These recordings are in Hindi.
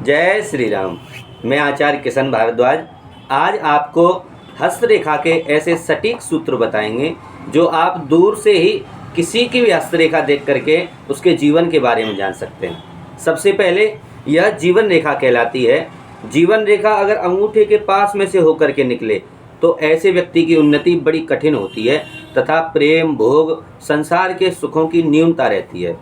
जय श्री राम। मैं आचार्य किशन भारद्वाज आज आपको हस्तरेखा के ऐसे सटीक सूत्र बताएंगे जो आप दूर से ही किसी की भी हस्तरेखा देख करके उसके जीवन के बारे में जान सकते हैं। सबसे पहले यह जीवन रेखा कहलाती है। जीवन रेखा अगर अंगूठे के पास में से होकर के निकले तो ऐसे व्यक्ति की उन्नति बड़ी कठिन होती है तथा प्रेम, भोग, संसार के सुखों की न्यूनता रहती है।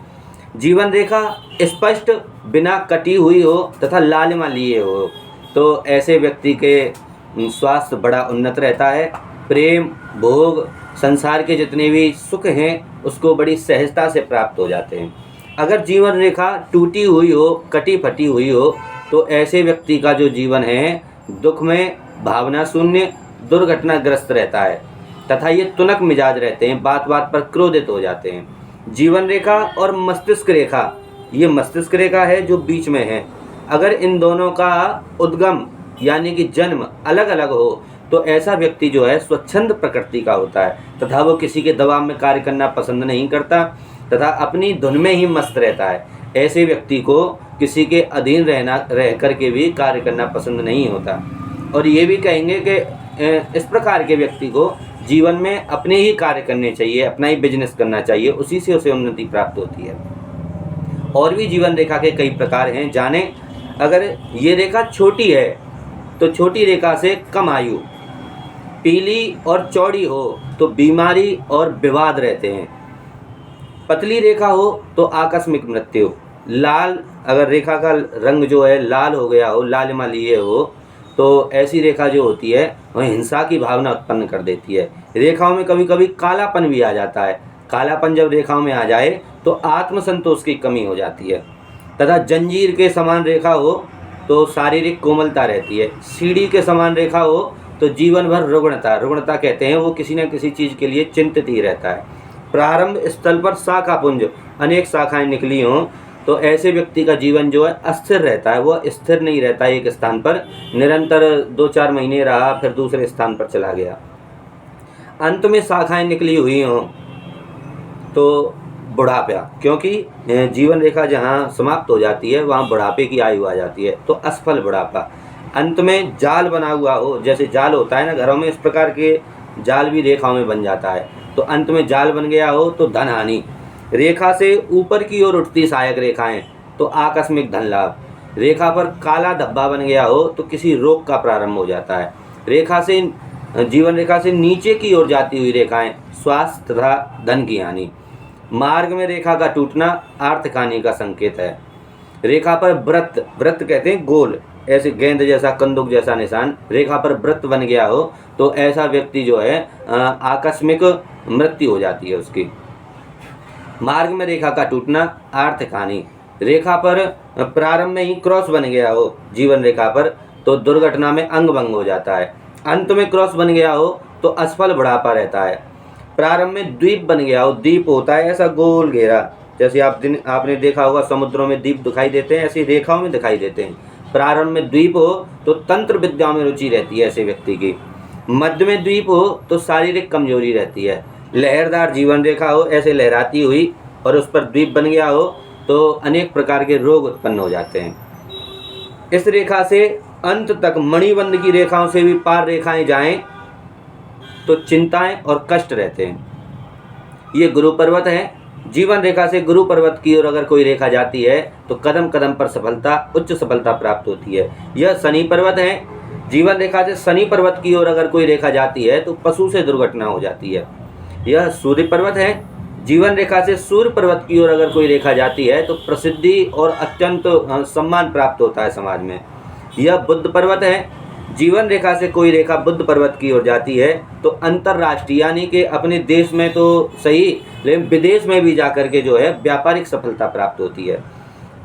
जीवन रेखा स्पष्ट बिना कटी हुई हो तथा लालिमा लिए हो तो ऐसे व्यक्ति के स्वास्थ्य बड़ा उन्नत रहता है। प्रेम, भोग, संसार के जितने भी सुख हैं उसको बड़ी सहजता से प्राप्त हो जाते हैं। अगर जीवन रेखा टूटी हुई हो, कटी फटी हुई हो तो ऐसे व्यक्ति का जो जीवन है दुख में, भावना शून्य, दुर्घटनाग्रस्त रहता है तथा ये तुनक मिजाज रहते हैं, बात बात पर क्रोधित हो जाते हैं। जीवन रेखा और मस्तिष्क रेखा, ये मस्तिष्क रेखा है जो बीच में है। अगर इन दोनों का उद्गम यानी कि जन्म अलग अलग हो तो ऐसा व्यक्ति जो है स्वच्छंद प्रकृति का होता है तथा वो किसी के दबाव में कार्य करना पसंद नहीं करता तथा अपनी धुन में ही मस्त रहता है। ऐसे व्यक्ति को किसी के अधीन रह करके भी कार्य करना पसंद नहीं होता। और ये भी कहेंगे कि इस प्रकार के व्यक्ति को जीवन में अपने ही कार्य करने चाहिए, अपना ही बिजनेस करना चाहिए, उसी से उसे उन्नति प्राप्त होती है। और भी जीवन रेखा के कई प्रकार हैं, जाने। अगर ये रेखा छोटी है तो छोटी रेखा से कम आयु, पीली और चौड़ी हो तो बीमारी और विवाद रहते हैं, पतली रेखा हो तो आकस्मिक मृत्यु, लाल अगर रेखा का रंग जो है लाल हो गया हो, लालिमा लिए हो तो ऐसी रेखा जो होती है वह हिंसा की भावना उत्पन्न कर देती है। रेखाओं में कभी कभी कालापन भी आ जाता है। कालापन जब रेखाओं में आ जाए तो आत्मसंतोष की कमी हो जाती है तथा जंजीर के समान रेखा हो तो शारीरिक कोमलता रहती है। सीढ़ी के समान रेखा हो तो जीवन भर रुग्णता कहते हैं, वो किसी न किसी चीज़ के लिए चिंतित ही रहता है। प्रारंभ स्थल पर शाखा पुंज, अनेक शाखाएं निकली हों तो ऐसे व्यक्ति का जीवन जो है अस्थिर रहता है, वह स्थिर नहीं रहता है एक स्थान पर, निरंतर 2-4 महीने रहा फिर दूसरे स्थान पर चला गया। अंत में शाखाएं निकली हुई हों तो बुढ़ापा, क्योंकि जीवन रेखा जहाँ समाप्त हो जाती है वहाँ बुढ़ापे की आयु आ जाती है तो असफल बुढ़ापा। अंत में जाल बना हुआ हो, जैसे जाल होता है ना घरों में, इस प्रकार के जाल भी रेखाओं में बन जाता है तो अंत में जाल बन गया हो तो धन हानि। रेखा से ऊपर की ओर उठती सहायक रेखाएं तो आकस्मिक धन लाभ। रेखा पर काला धब्बा बन गया हो तो किसी रोग का प्रारंभ हो जाता है। जीवन रेखा से नीचे की ओर जाती हुई रेखाएं स्वास्थ्य तथा धन की हानि। मार्ग में रेखा का टूटना आर्थिक हानि का संकेत है। रेखा पर वृत्त कहते हैं गोल, ऐसे गेंद जैसा, कंदुक जैसा निशान, रेखा पर वृत्त बन गया हो तो ऐसा व्यक्ति जो है आकस्मिक मृत्यु हो जाती है उसकी। मार्ग में रेखा का टूटना आर्थिक हानि। रेखा पर प्रारंभ में ही क्रॉस बन गया हो जीवन रेखा पर तो दुर्घटना में अंग भंग हो जाता है। अंत में क्रॉस बन गया हो तो असफल बुढ़ापा रहता है। प्रारंभ में द्वीप बन गया हो, द्वीप होता है ऐसा गोल घेरा, जैसे आपने देखा होगा समुद्रों में द्वीप दिखाई देते हैं, ऐसी रेखाओं में दिखाई देते हैं। प्रारंभ में द्वीप हो तो तंत्र विद्याओं में रुचि रहती है ऐसे व्यक्ति की। मध्य में द्वीप हो तो शारीरिक कमजोरी रहती है। लहरदार जीवन रेखा हो, ऐसे लहराती हुई, और उस पर द्वीप बन गया हो तो अनेक प्रकार के रोग उत्पन्न हो जाते हैं। इस रेखा से अंत तक मणिबंध की रेखाओं से भी पार रेखाएं जाएं तो चिंताएं और कष्ट रहते हैं। ये गुरु पर्वत है। जीवन रेखा से गुरु पर्वत की ओर अगर कोई रेखा जाती है तो कदम कदम पर उच्च सफलता प्राप्त होती है। यह शनि पर्वत है। जीवन रेखा से शनि पर्वत की ओर अगर कोई रेखा जाती है तो पशु से दुर्घटना हो जाती है। यह सूर्य पर्वत है। जीवन रेखा से सूर्य पर्वत की ओर अगर कोई रेखा जाती है तो प्रसिद्धि और अत्यंत सम्मान प्राप्त होता है समाज में। यह बुध पर्वत है। जीवन रेखा से कोई रेखा बुध पर्वत की ओर जाती है तो अंतर्राष्ट्रीय यानी कि अपने देश में तो सही लेकिन विदेश में भी जाकर के जो है व्यापारिक सफलता प्राप्त होती है।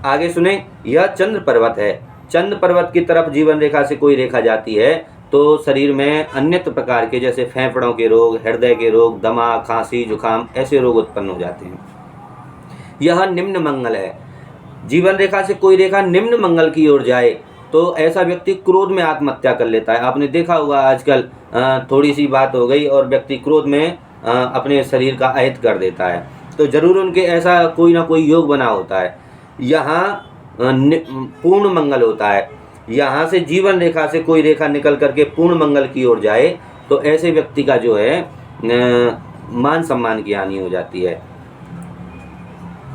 आगे सुने, यह चंद्र पर्वत है। चंद्र पर्वत की तरफ जीवन रेखा से कोई रेखा जाती है तो शरीर में अन्यत्र प्रकार के जैसे फेफड़ों के रोग, हृदय के रोग, दमा, खांसी, जुकाम ऐसे रोग उत्पन्न हो जाते हैं। यह निम्न मंगल है। जीवन रेखा से कोई रेखा निम्न मंगल की ओर जाए तो ऐसा व्यक्ति क्रोध में आत्महत्या कर लेता है। आपने देखा होगा आजकल थोड़ी सी बात हो गई और व्यक्ति क्रोध में अपने शरीर का अहित कर देता है, तो जरूर उनके ऐसा कोई ना कोई योग बना होता है। यहाँ पूर्ण मंगल होता है। यहाँ से जीवन रेखा से कोई रेखा निकल करके पूर्ण मंगल की ओर जाए तो ऐसे व्यक्ति का जो है मान सम्मान की हानि हो जाती है।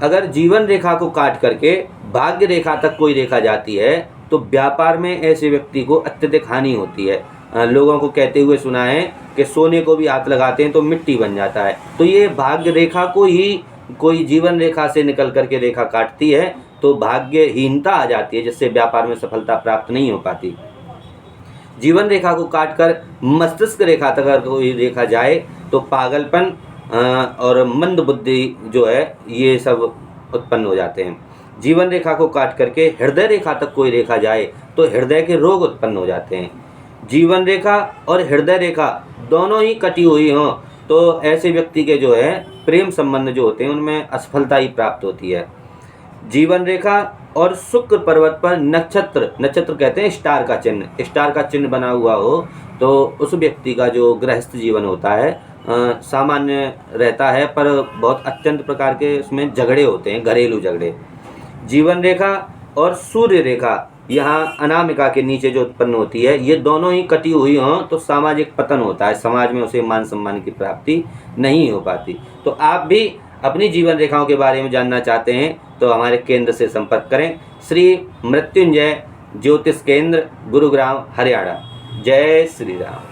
अगर जीवन रेखा को काट करके भाग्य रेखा तक कोई रेखा जाती है तो व्यापार में ऐसे व्यक्ति को अत्यधिक हानि होती है। लोगों को कहते हुए सुना है कि सोने को भी हाथ लगाते हैं तो मिट्टी बन जाता है। तो ये भाग्य रेखा को ही कोई जीवन रेखा से निकल करके रेखा काटती है तो भाग्यहीनता आ जाती है, जिससे व्यापार में सफलता प्राप्त नहीं हो पाती। जीवन रेखा को काटकर मस्तिष्क रेखा तक अगर कोई रेखा जाए तो पागलपन और मंद बुद्धि जो है ये सब उत्पन्न हो जाते हैं। जीवन रेखा को काट करके हृदय रेखा तक कोई रेखा जाए तो हृदय के रोग उत्पन्न हो जाते हैं। जीवन रेखा और हृदय रेखा दोनों ही कटी हुई हों तो ऐसे व्यक्ति के जो है प्रेम संबंध जो होते हैं उनमें असफलता ही प्राप्त होती है। जीवन रेखा और शुक्र पर्वत पर नक्षत्र कहते हैं स्टार का चिन्ह बना हुआ हो तो उस व्यक्ति का जो गृहस्थ जीवन होता है सामान्य रहता है, पर बहुत अत्यंत प्रकार के उसमें झगड़े होते हैं, घरेलू झगड़े। जीवन रेखा और सूर्य रेखा यहाँ अनामिका के नीचे जो उत्पन्न होती है, ये दोनों ही कटी हुई हों तो सामाजिक पतन होता है, समाज में उसे मान सम्मान की प्राप्ति नहीं हो पाती। तो आप भी अपनी जीवन रेखाओं के बारे में जानना चाहते हैं तो हमारे केंद्र से संपर्क करें। श्री मृत्युंजय ज्योतिष केंद्र, गुरुग्राम, हरियाणा। जय श्री राम।